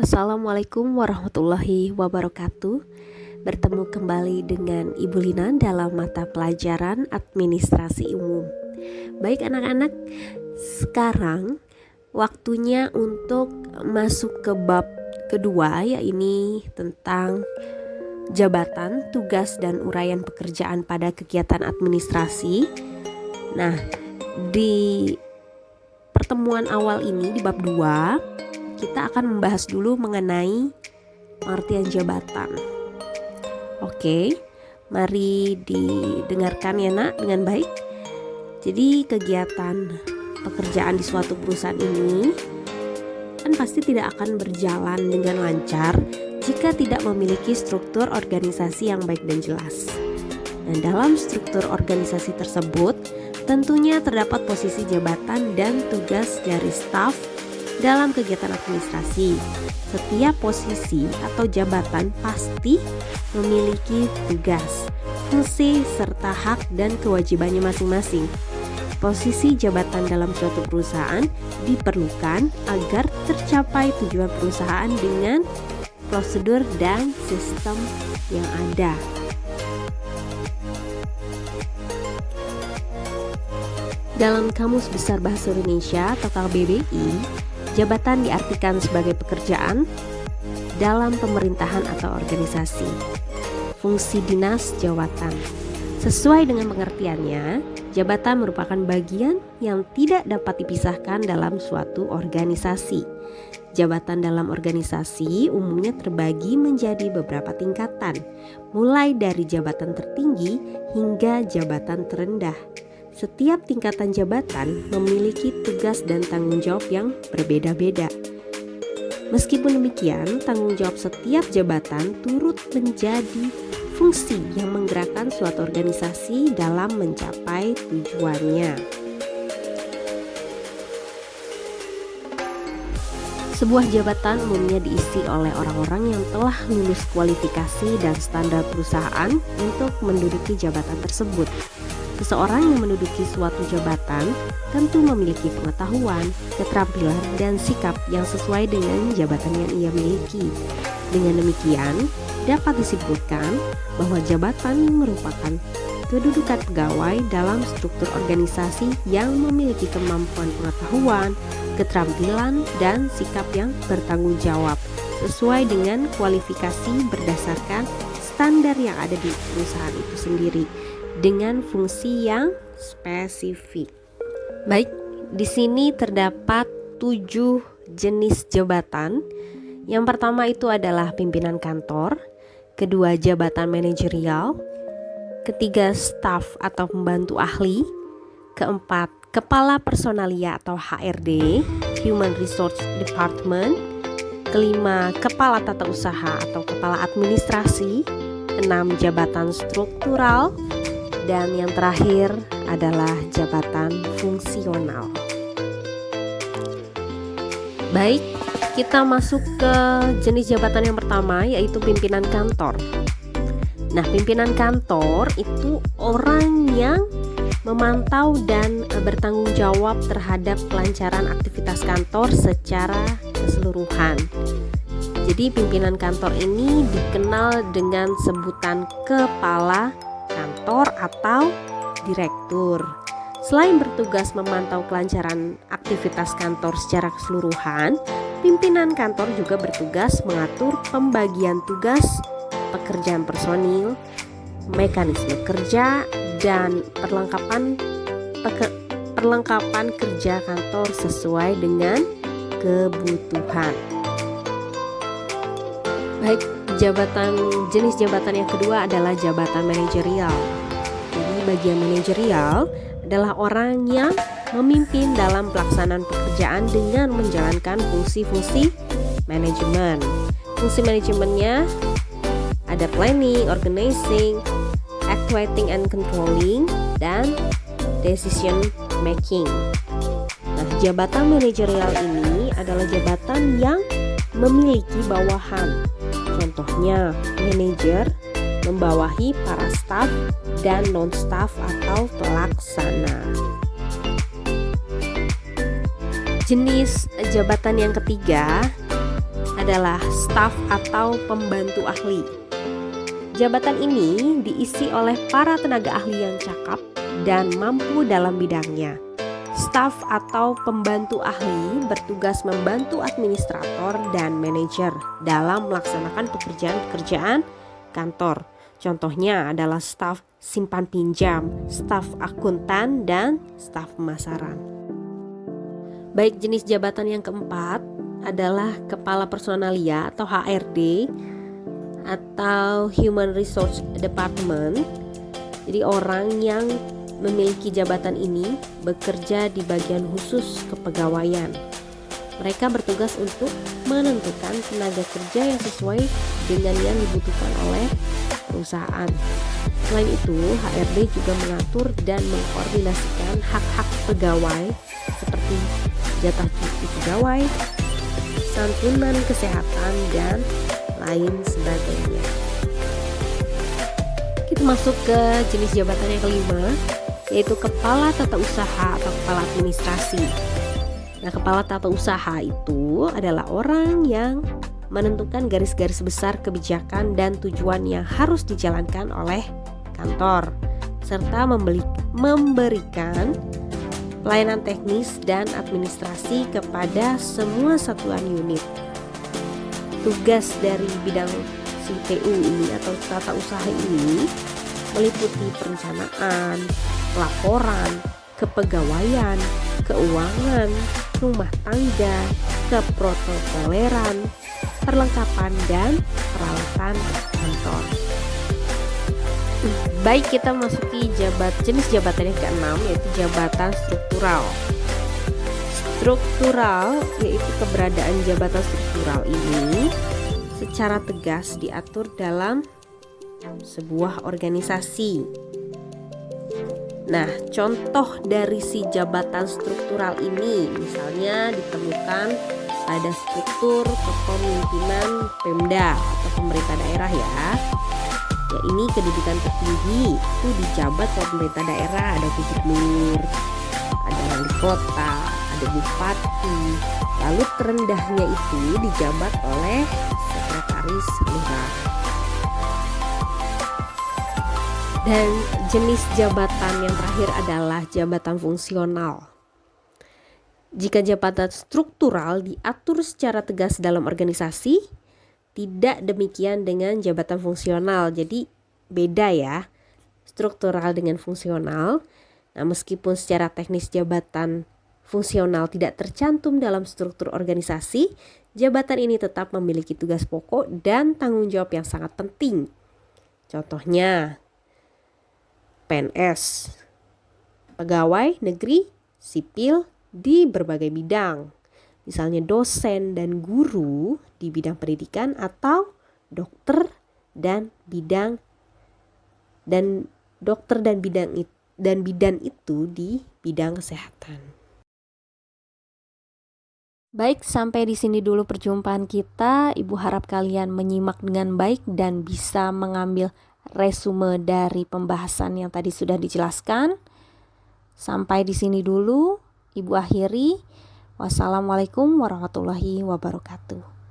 Assalamualaikum warahmatullahi wabarakatuh. Bertemu kembali dengan Ibu Lina dalam mata pelajaran administrasi umum. Baik anak-anak, sekarang waktunya untuk masuk ke bab kedua, yaitu tentang jabatan, tugas, dan uraian pekerjaan pada kegiatan administrasi. Nah, di pertemuan awal ini di bab 2 kita akan membahas dulu mengenai pengertian jabatan. Oke, mari didengarkan ya nak dengan baik. Jadi kegiatan pekerjaan di suatu perusahaan ini kan pasti tidak akan berjalan dengan lancar jika tidak memiliki struktur organisasi yang baik dan jelas. Dan dalam struktur organisasi tersebut tentunya terdapat posisi jabatan dan tugas dari staf dalam kegiatan administrasi. Setiap posisi atau jabatan pasti memiliki tugas, fungsi, serta hak dan kewajibannya masing-masing. Posisi jabatan dalam suatu perusahaan diperlukan agar tercapai tujuan perusahaan dengan prosedur dan sistem yang ada. Dalam Kamus Besar Bahasa Indonesia atau KBBI, jabatan diartikan sebagai pekerjaan dalam pemerintahan atau organisasi. Fungsi dinas jabatan. Sesuai dengan pengertiannya, jabatan merupakan bagian yang tidak dapat dipisahkan dalam suatu organisasi. Jabatan dalam organisasi umumnya terbagi menjadi beberapa tingkatan, mulai dari jabatan tertinggi hingga jabatan terendah. Setiap tingkatan jabatan memiliki tugas dan tanggung jawab yang berbeda-beda. Meskipun demikian, tanggung jawab setiap jabatan turut menjadi fungsi yang menggerakkan suatu organisasi dalam mencapai tujuannya. Sebuah jabatan umumnya diisi oleh orang-orang yang telah lulus kualifikasi dan standar perusahaan untuk menduduki jabatan tersebut. Seseorang yang menduduki suatu jabatan tentu memiliki pengetahuan, keterampilan, dan sikap yang sesuai dengan jabatan yang ia miliki. Dengan demikian, dapat disimpulkan bahwa jabatan merupakan kedudukan pegawai dalam struktur organisasi yang memiliki kemampuan pengetahuan, keterampilan, dan sikap yang bertanggung jawab sesuai dengan kualifikasi berdasarkan standar yang ada di perusahaan itu sendiri, dengan fungsi yang spesifik. Baik, di sini terdapat 7 jenis jabatan. Yang pertama itu adalah pimpinan kantor, kedua jabatan manajerial, ketiga staf atau pembantu ahli, keempat kepala personalia atau HRD, Human Resource Department, kelima kepala tata usaha atau kepala administrasi, 6 jabatan struktural, dan yang terakhir adalah jabatan fungsional. Baik, kita masuk ke jenis jabatan yang pertama, yaitu pimpinan kantor. Nah, pimpinan kantor itu orang yang memantau dan bertanggung jawab terhadap kelancaran aktivitas kantor secara keseluruhan. Jadi pimpinan kantor ini dikenal dengan sebutan kepala kantor atau direktur. Selain bertugas memantau kelancaran aktivitas kantor secara keseluruhan, pimpinan kantor juga bertugas mengatur pembagian tugas, pekerjaan personil, mekanisme kerja, dan perlengkapan kerja kantor sesuai dengan kebutuhan. Baik, jenis jabatan yang kedua adalah jabatan manajerial. Jadi bagian manajerial adalah orang yang memimpin dalam pelaksanaan pekerjaan dengan menjalankan fungsi-fungsi manajemen. Fungsi manajemennya ada planning, organizing, actuating and controlling, dan decision making. Nah, jabatan manajerial ini adalah jabatan yang memiliki bawahan. Contohnya, manajer membawahi para staf dan non-staf atau pelaksana. Jenis jabatan yang ketiga adalah staf atau pembantu ahli. Jabatan ini diisi oleh para tenaga ahli yang cakap dan mampu dalam bidangnya. Staf atau pembantu ahli bertugas membantu administrator dan manajer dalam melaksanakan pekerjaan-pekerjaan kantor. Contohnya adalah staf simpan pinjam, staf akuntan, dan staf pemasaran. Baik, jenis jabatan yang keempat adalah kepala personalia atau HRD atau Human Resource Department. Jadi orang yang memiliki jabatan ini bekerja di bagian khusus kepegawaian. Mereka bertugas untuk menentukan tenaga kerja yang sesuai dengan yang dibutuhkan oleh perusahaan. Selain itu, HRD juga mengatur dan mengkoordinasikan hak-hak pegawai seperti jatah cuti pegawai, santunan kesehatan, dan lain sebagainya. Kita masuk ke jenis jabatan yang kelima, yaitu kepala tata usaha atau kepala administrasi. Nah, kepala tata usaha itu adalah orang yang menentukan garis-garis besar kebijakan dan tujuan yang harus dijalankan oleh kantor, serta memberikan pelayanan teknis dan administrasi kepada semua satuan unit. Tugas dari bidang CTU ini atau tata usaha ini meliputi perencanaan, laporan, kepegawaian, keuangan, rumah tangga, keprotokoleran, perlengkapan, dan peralatan kantor. Baik, kita masuki jenis jabatan yang keenam, yaitu jabatan struktural. Struktural yaitu keberadaan jabatan struktural ini secara tegas diatur dalam sebuah organisasi. Nah, contoh dari si jabatan struktural ini misalnya ditemukan pada struktur kepemimpinan Pemda atau pemerintah daerah ya. Ya, ini kedudukan tertinggi itu dijabat oleh pemerintah daerah, ada gubernur, ada wali kota, ada bupati. Lalu terendahnya itu dijabat oleh sekretaris lurah. Dan jenis jabatan yang terakhir adalah jabatan fungsional. Jika jabatan struktural diatur secara tegas dalam organisasi, tidak demikian dengan jabatan fungsional. Jadi beda ya, struktural dengan fungsional. Nah, meskipun secara teknis jabatan fungsional tidak tercantum dalam struktur organisasi, jabatan ini tetap memiliki tugas pokok dan tanggung jawab yang sangat penting. Contohnya PNS, pegawai negeri sipil di berbagai bidang, misalnya dosen dan guru di bidang pendidikan, atau dokter dan bidan itu di bidang kesehatan. Baik, sampai di sini dulu perjumpaan kita. Ibu harap kalian menyimak dengan baik dan bisa mengambil resume dari pembahasan yang tadi sudah dijelaskan. Sampai di sini dulu, Ibu akhiri. Wassalamualaikum warahmatullahi wabarakatuh.